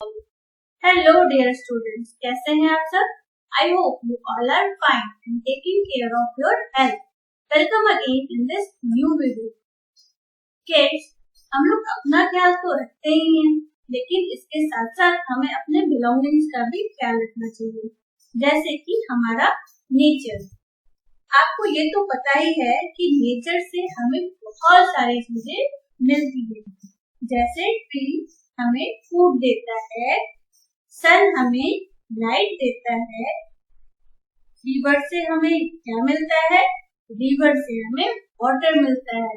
Hello dear students, कैसे हैं आप सब? I hope you all are fine and taking care of your health. Welcome again in this new video. Kids, हम लोग अपना ख्याल तो रखते ही हैं, लेकिन इसके साथ साथ हमें अपने बिलोंगिंग्स का भी ख्याल रखना चाहिए, जैसे कि हमारा नेचर। आपको ये तो पता ही है कि नेचर से हमें बहुत सारी चीजें मिलती है, जैसे ट्री हमें फूड देता है, सन हमें लाइट देता है, रिवर से हमें क्या मिलता है? रिवर से हमें वाटर मिलता है।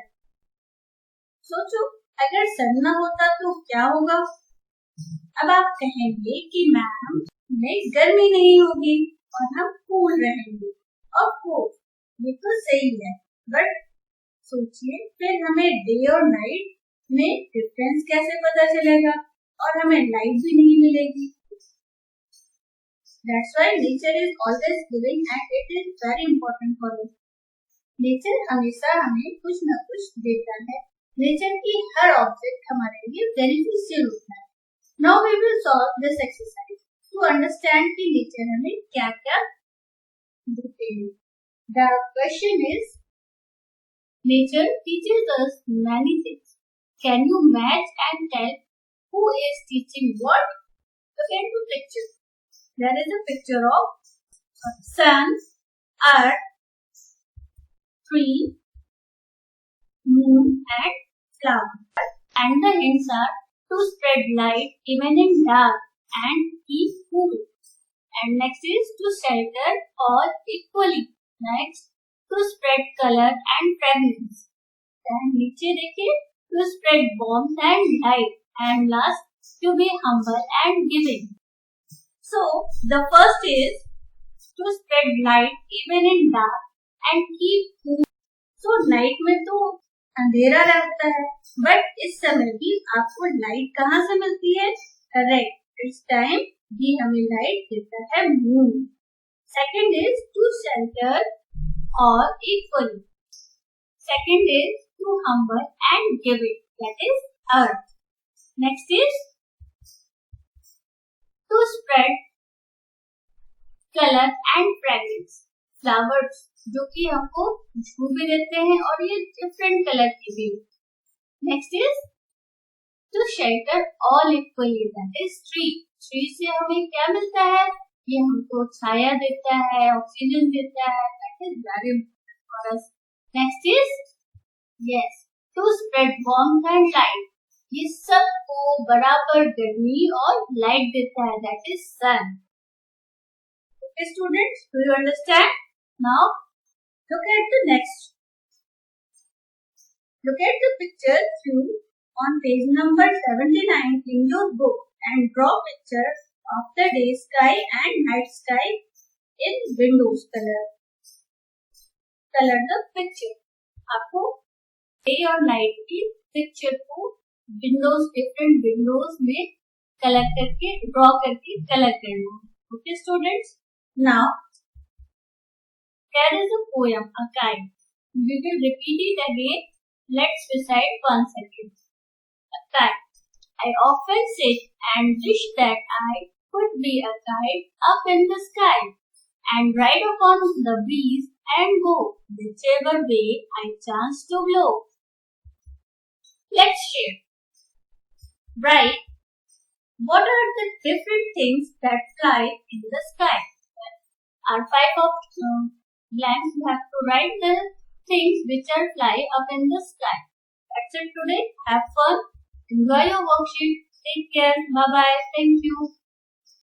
सोचो, अगर सन ना होता तो क्या होगा? अब आप कहेंगे कि मैम हमें गर्मी नहीं होगी और हम कूल रहेंगे। ऑफ कोर्स, ये तो सही है, बट सोचिए फिर हमें डे और नाइट में डिफरेंस कैसे पता चलेगा और हमें लाइट भी नहीं मिलेगी। That's why nature is always giving and it is very important for us. Nature हमेशा हमें कुछ न कुछ देता है। नेचर की हर ऑब्जेक्ट हमारे लिए बेनिफिशियल होता है। Now we will solve this exercise to understand कि नेचर हमें क्या-क्या देते हैं। The question is, nature teaches us many things. Can you match and tell who is teaching what? Look at the picture. There is a picture of sun, earth, tree, moon and flower. And the hints are to spread light even in dark and keep cool. And next is to shelter all equally. Next, to spread color and fragrance. Then नीचे देखिए, to spread warmth and light. And last, to be humble and giving. So, the first is to spread light even in dark and keep cool. So, night में तो अंधेरा रहता है, but इस समय भी आपको लाइट कहाँ से मिलती है? Correct. This time भी हमें लाइट देता है moon. Second is to shelter all equally. Second is to humble and give it. That is earth. Next is to spread color and fragrance. Flowers जो कि हमको खुशबू भी देते हैं और ये डिफरेंट कलर की भी। Next is to shelter all equally, that is tree. Tree से हमें क्या मिलता है? ये हमको छाया देता है, ऑक्सीजन देता है, that is very important for us. Next is yes to spread warmth and light, ये सबको बराबर गर्मी और लाइट देता है, that is sun. Okay, students, do you understand? Now, look at the next. Look at the picture 2 on page number 79 in your book and draw pictures of the day sky and night sky in windows color. Color the picture. आपको day और night की picture को Windows, different Windows में colour करके, draw करके colour करना है। Okay students, now there is a poem, a kite. We will repeat it again. Let's recite once again. A kite. I often sit and wish that I could be a kite up in the sky and ride upon the breeze and go whichever way I chance to blow. Let's share. Write, what are the different things that fly in the sky? Are 5 of blanks. You have to write the things which are fly up in the sky. That's it today. Have fun. Enjoy your worksheet. Take care. Bye bye. Thank you.